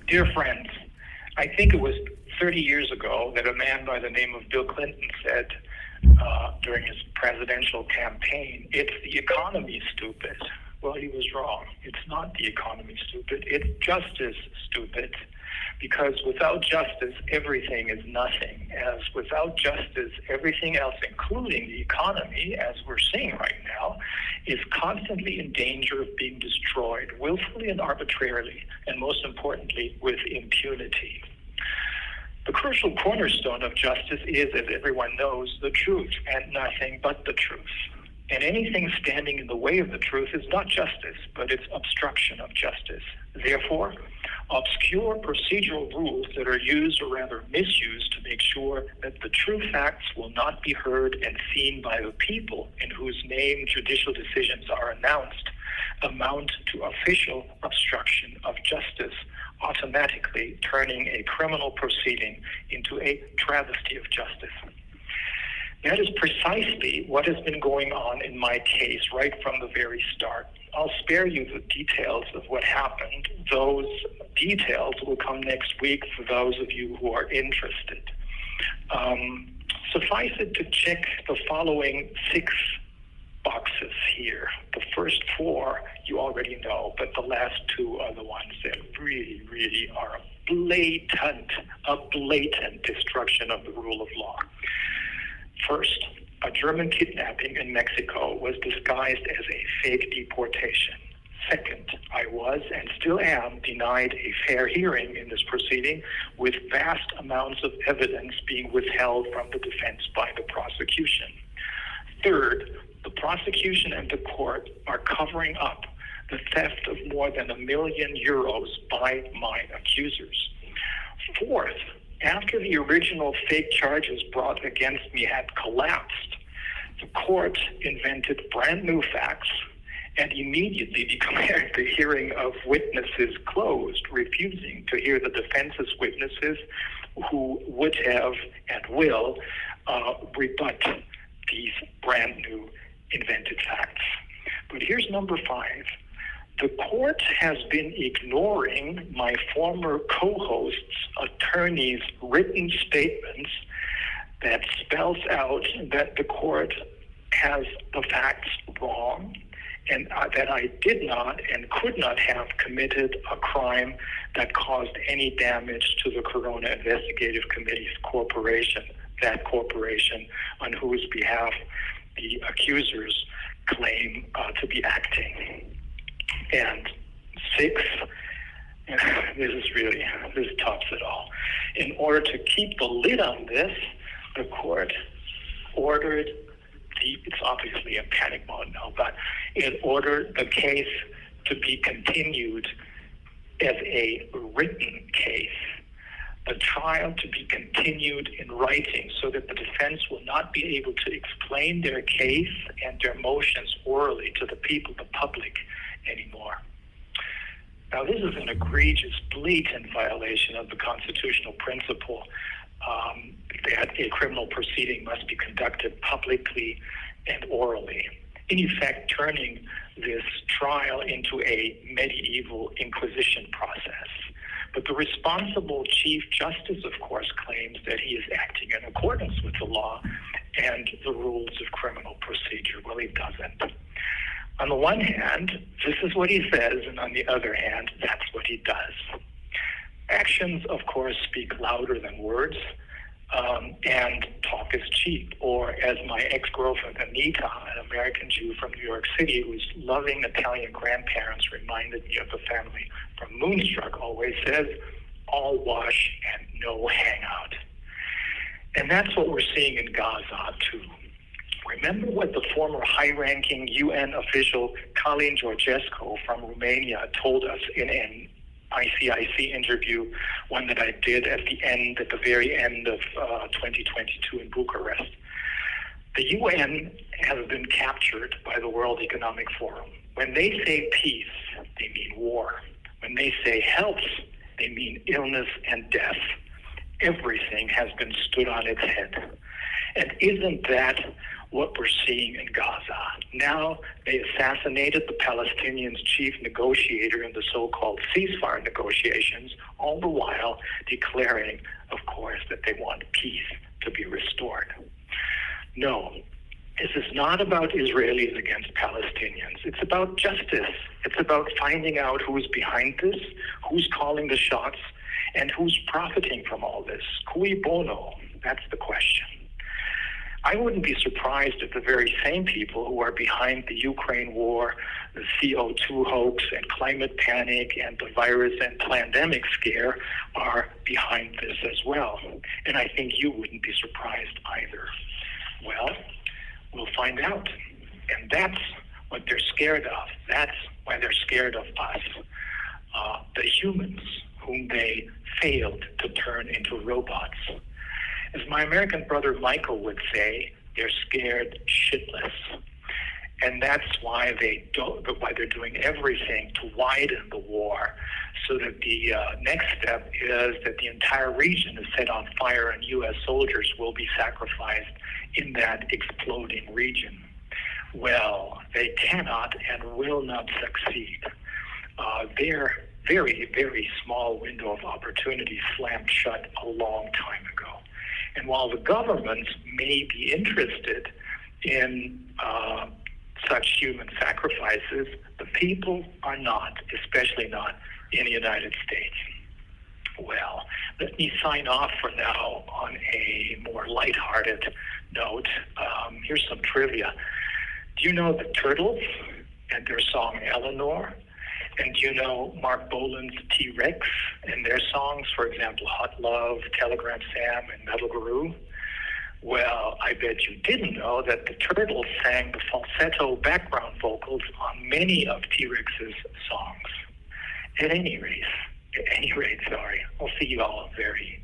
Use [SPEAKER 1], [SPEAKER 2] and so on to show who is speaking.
[SPEAKER 1] Dear friends, I think it was 30 years ago that a man by the name of Bill Clinton said during his presidential campaign, "It's the economy, stupid." Well, he was wrong. It's not the economy, stupid. It's justice, stupid. Because without justice, everything is nothing. As without justice, everything else, including the economy, as we're seeing right now, is constantly in danger of being destroyed, willfully and arbitrarily, and most importantly, with impunity. The crucial cornerstone of justice is, as everyone knows, the truth, and nothing but the truth. And anything standing in the way of the truth is not justice, but it's obstruction of justice. Therefore, obscure procedural rules that are used, or rather misused, to make sure that the true facts will not be heard and seen by the people in whose name judicial decisions are announced, amount to official obstruction of justice, automatically turning a criminal proceeding into a travesty of justice. That is precisely what has been going on in my case right from the very start. I'll spare you the details of what happened. Those details will come next week for those of you who are interested. Suffice it to check the following 6 boxes here. The first 4 you already know, but the last 2 are the ones that really, really are a blatant destruction of the rule of law. First, a German kidnapping in Mexico was disguised as a fake deportation. Second, I was and still am denied a fair hearing in this proceeding, with vast amounts of evidence being withheld from the defense by the prosecution. Third, the prosecution and the court are covering up the theft of more than €1 million by my accusers. Fourth, after the original fake charges brought against me had collapsed, the court invented brand new facts and immediately declared the hearing of witnesses closed, refusing to hear the defense's witnesses who would have and will rebut these brand new invented facts. But here's number 5. The court has been ignoring my former co-host's attorney's written statements that spells out that the court has the facts wrong and that I did not and could not have committed a crime that caused any damage to the Corona Investigative Committee's corporation, that corporation on whose behalf the accusers claim to be acting. And 6, this tops it all. In order to keep the lid on this, the court ordered it's obviously in panic mode now, but it ordered the case to be continued as a written case, the trial to be continued in writing so that the defense will not be able to explain their case and their motions orally to the people, the public, anymore. Now, this is an egregious, blatant violation of the constitutional principle that a criminal proceeding must be conducted publicly and orally, in effect turning this trial into a medieval inquisition process. But the responsible Chief Justice, of course, claims that he is acting in accordance with the law and the rules of criminal procedure. Well, he doesn't. On the one hand, this is what he says, and on the other hand, that's what he does. Actions, of course, speak louder than words, and talk is cheap. Or as my ex-girlfriend Anita, an American Jew from New York City whose loving Italian grandparents reminded me of the family from Moonstruck, always says, all wash and no hangout. And that's what we're seeing in Gaza, too. Remember what the former high-ranking UN official Călin Georgescu from Romania told us in an ICIC interview, one that I did at the very end of 2022 in Bucharest. The UN has been captured by the World Economic Forum. When they say peace, they mean war. When they say health, they mean illness and death. Everything has been stood on its head. And isn't that what we're seeing in Gaza? Now they assassinated the Palestinians' chief negotiator in the so-called ceasefire negotiations, all the while declaring, of course, that they want peace to be restored. No, this is not about Israelis against Palestinians. It's about justice. It's about finding out who's behind this, who's calling the shots, and who's profiting from all this. Cui bono? That's the question. I wouldn't be surprised if the very same people who are behind the Ukraine war, the CO2 hoax and climate panic and the virus and pandemic scare are behind this as well. And I think you wouldn't be surprised either. Well, we'll find out. And that's what they're scared of. That's why they're scared of us, the humans whom they failed to turn into robots. As my American brother Michael would say, they're scared shitless. And that's why they're doing everything to widen the war, so that the next step is that the entire region is set on fire and U.S. soldiers will be sacrificed in that exploding region. Well, they cannot and will not succeed. Their very, very small window of opportunity slammed shut a long time ago. And while the governments may be interested in such human sacrifices, the people are not, especially not in the United States. Well, let me sign off for now on a more lighthearted note. Here's some trivia. Do you know the Turtles and their song Eleanor? And do you know Mark Bolan's T-Rex and their songs, for example, Hot Love, Telegram Sam, and Metal Guru? Well, I bet you didn't know that the Turtles sang the falsetto background vocals on many of T-Rex's songs. At any rate, I'll see you all very